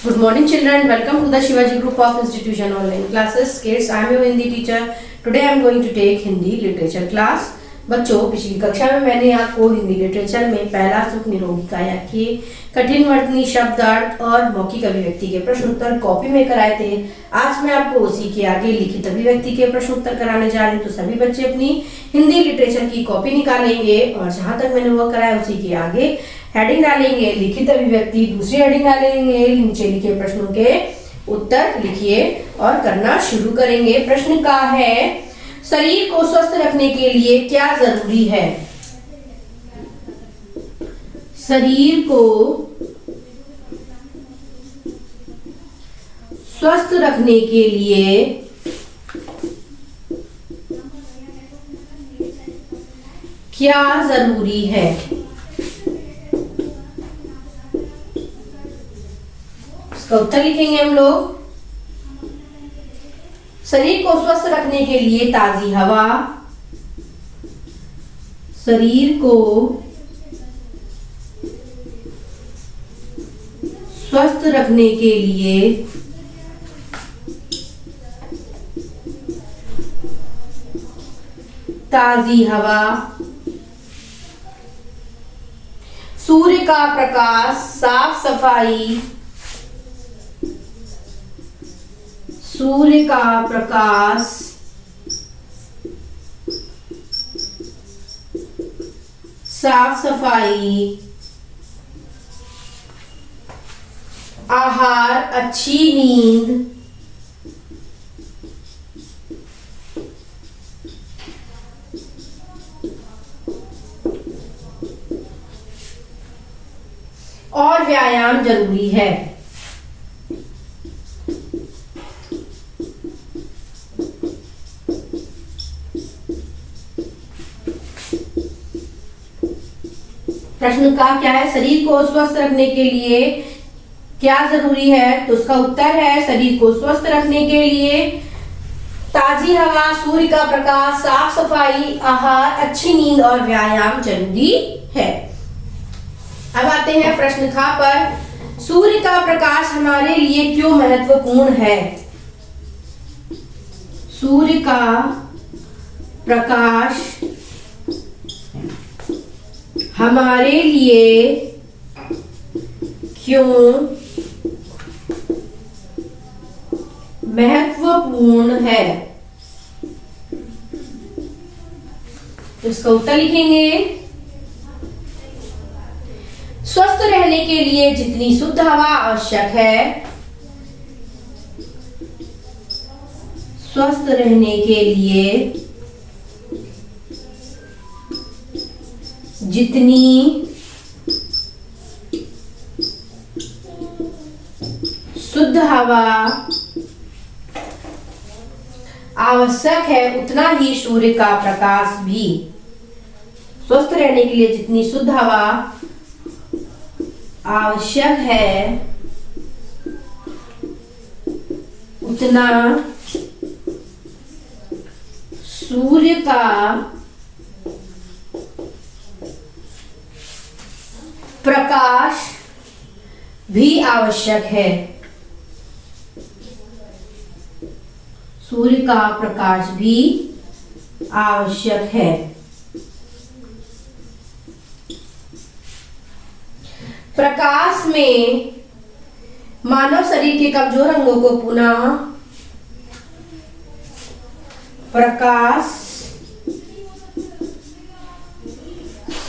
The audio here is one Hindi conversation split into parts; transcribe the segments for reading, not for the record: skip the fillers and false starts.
Good morning, children. Welcome to the Shivaji Group of Institution Online Classes. Kids, I am your Hindi teacher. Today I am going to take Hindi literature class. बच्चों, पिछली कक्षा में मैंने आपको हिंदी लिटरेचर में पहला सुख निरोगी काया के कठिन वर्तनी शब्दार्थ और मौखिक अभिव्यक्ति के प्रश्न उत्तर कॉपी में कराए थे। आज मैं आपको उसी के आगे लिखित अभिव्यक्ति के प्रश्न उत्तर कराने जा रही हूँ। तो सभी बच्चे अपनी हिंदी लिटरेचर की कॉपी निकालेंगे और जहां तक मैंने वो कराया उसी के आगे हेडिंग डालेंगे लिखित अभिव्यक्ति, दूसरी हेडिंग डालेंगे नीचे लिखे प्रश्नों के उत्तर लिखिए और करना शुरू करेंगे। प्रश्न का है, शरीर को स्वस्थ रखने के लिए क्या जरूरी है? शरीर को स्वस्थ रखने के लिए क्या जरूरी है? इसका उत्तर लिखेंगे हम लोग। शरीर को स्वस्थ रखने के लिए ताजी हवा, शरीर को स्वस्थ रखने के लिए ताजी हवा, सूर्य का प्रकाश, साफ सफाई, सूर्य का प्रकाश, साफ सफाई, आहार, अच्छी नींद, और व्यायाम जरूरी है। प्रश्न का क्या है, शरीर को स्वस्थ रखने के लिए क्या जरूरी है? तो उसका उत्तर है, शरीर को स्वस्थ रखने के लिए ताजी हवा, सूर्य का प्रकाश, साफ सफाई, आहार, अच्छी नींद और व्यायाम जरूरी है। अब आते हैं प्रश्न खा पर, सूर्य का प्रकाश हमारे लिए क्यों महत्वपूर्ण है? सूर्य का प्रकाश हमारे लिए क्यों महत्वपूर्ण है? तो इसका उत्तर लिखेंगे, स्वस्थ रहने के लिए जितनी शुद्ध हवा आवश्यक है, स्वस्थ रहने के लिए जितनी शुद्ध हवा आवश्यक है उतना ही सूर्य का प्रकाश भी। स्वस्थ रहने के लिए जितनी शुद्ध हवा आवश्यक है उतना सूर्य का प्रकाश भी आवश्यक है। सूर्य का प्रकाश भी आवश्यक है। प्रकाश में मानव शरीर के कमजोर अंगों को पुनः प्रकाश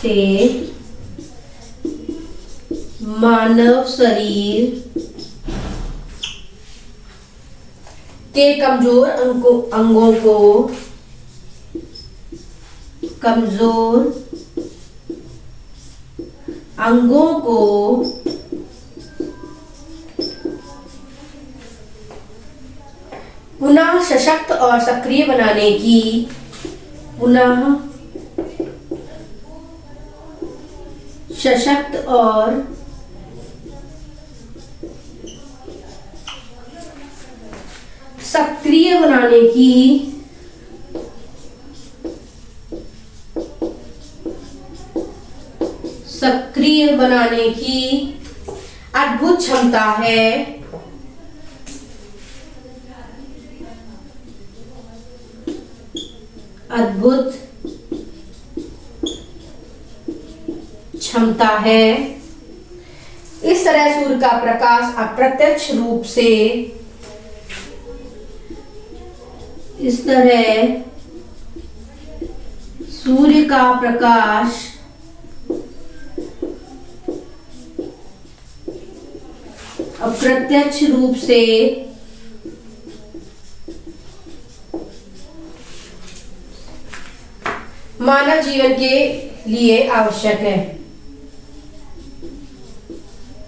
से मानव शरीर के कमजोर अंगों को पुनः सशक्त और सक्रिय बनाने की सक्रिय बनाने की अद्भुत क्षमता है। अद्भुत क्षमता है। इस तरह सूर्य का प्रकाश अप्रत्यक्ष रूप से, इस तरह सूर्य का प्रकाश अप्रत्यक्ष रूप से मानव जीवन के लिए आवश्यक है।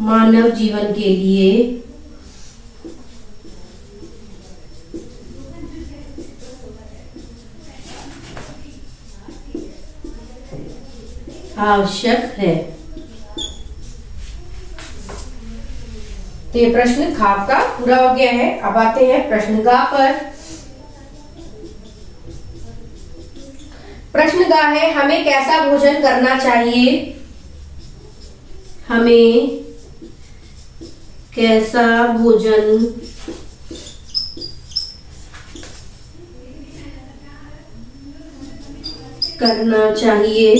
मानव जीवन के लिए आवश्यक है। तो ये प्रश्न खा का पूरा हो गया है। अब आते हैं प्रश्न गा पर। प्रश्न गा है, हमें कैसा भोजन करना चाहिए? हमें कैसा भोजन करना चाहिए?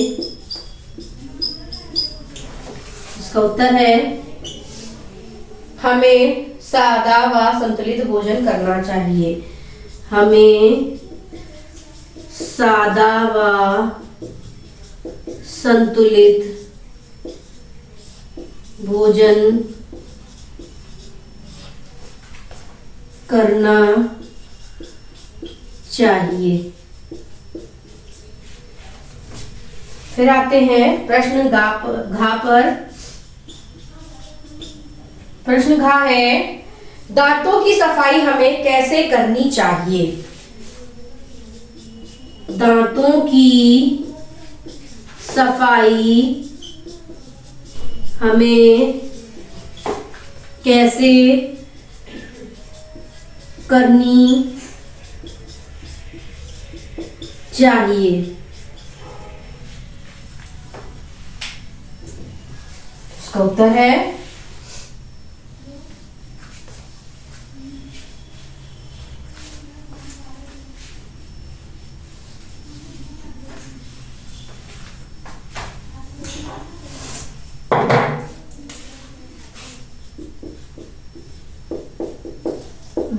इसका उत्तर है, हमें सादा व संतुलित भोजन करना चाहिए। हमें सादा व संतुलित भोजन करना चाहिए। फिर आते हैं प्रश्न घा पर। प्रश्न घा है, दांतों की सफाई हमें कैसे करनी चाहिए? दांतों की सफाई हमें कैसे करनी चाहिए? इसका उत्तर है,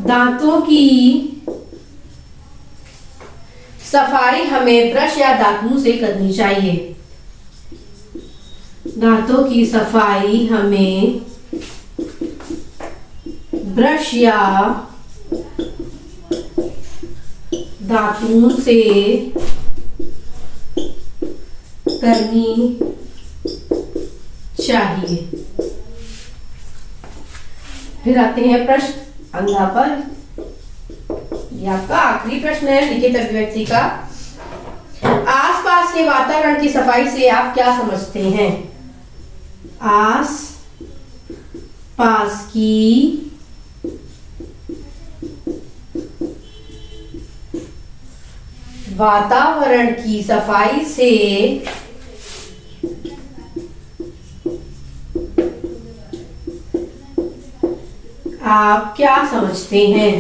दांतों की सफाई हमें ब्रश या दातुन से करनी चाहिए। दांतों की सफाई हमें ब्रश या दातुन से करनी चाहिए। फिर आते हैं प्रश्न अंगा पर। यह आपका आखिरी प्रश्न है लिखित अभिव्यक्ति का। आसपास के वातावरण की सफाई से आप क्या समझते हैं? आस पास की वातावरण की सफाई से आप क्या समझते हैं?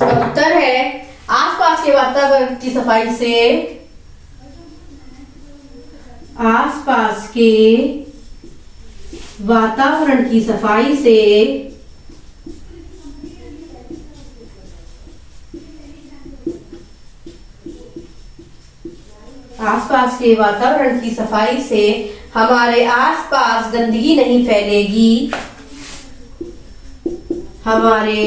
उत्तर है, आसपास के वातावरण की सफाई से, आसपास के वातावरण की सफाई से आसपास के वातावरण की सफाई से हमारे आसपास गंदगी नहीं फैलेगी। हमारे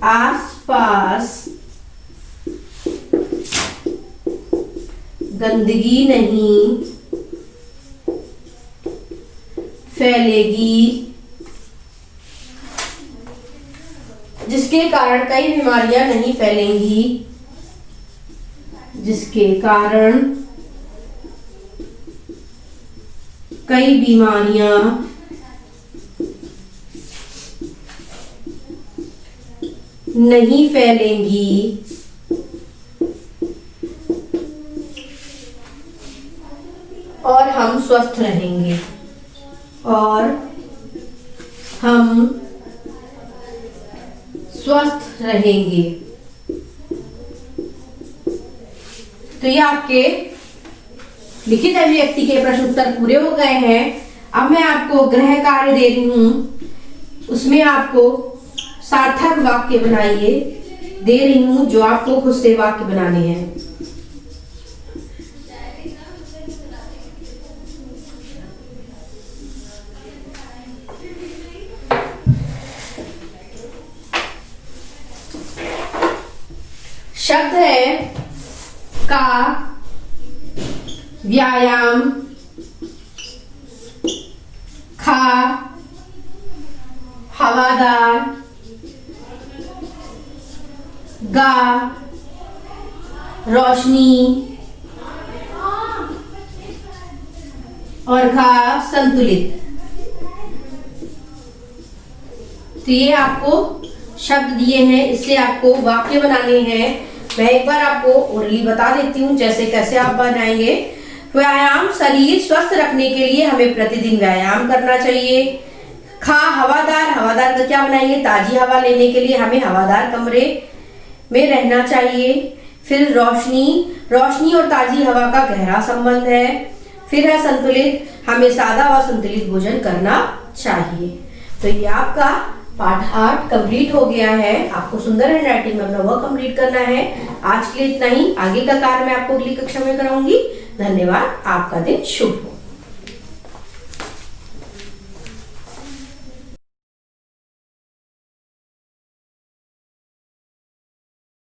आसपास गंदगी नहीं फैलेगी, जिसके कारण कई बीमारियां नहीं फैलेंगी। जिसके कारण कई बीमारियां नहीं फैलेंगी और हम स्वस्थ रहेंगे। और हम स्वस्थ रहेंगे। तो ये आपके लिखित अभिव्यक्ति के प्रश्न उत्तर पूरे हो गए हैं। अब मैं आपको गृह कार्य दे रही हूं, उसमें आपको सार्थक वाक्य बनाइए दे रही हूं, जो आपको खुद से वाक्य बनाने हैं। शब्द है का, व्यायाम, खा, हवादार, गा, रोशनी और घा संतुलित। तो ये आपको शब्द दिए हैं, इससे आपको वाक्य बनाने हैं। मैं एक बार आपको ओरली बता देती हूँ जैसे कैसे आप बनाएंगे। व्यायाम, शरीर स्वस्थ रखने के लिए हमें प्रतिदिन व्यायाम करना चाहिए। खा, हवादार, हवादार का क्या बनाएंगे? ताजी हवा लेने के लिए हमें हवादार कमरे में रहना चाहिए। फिर रोशनी, रोशनी और ताजी हवा का गहरा संबंध है। फिर है संतुलित, हमें सादा व संतुलित भोजन करना चाहिए। तो ये आपका पाठ 8 कंप्लीट हो गया है। आपको सुंदर हैंडराइटिंग में अपना वर्क कंप्लीट करना है। आज के लिए इतना ही, आगे का कार्य मैं आपको अगली कक्षा में कराऊंगी। धन्यवाद, आपका दिन शुभ हो।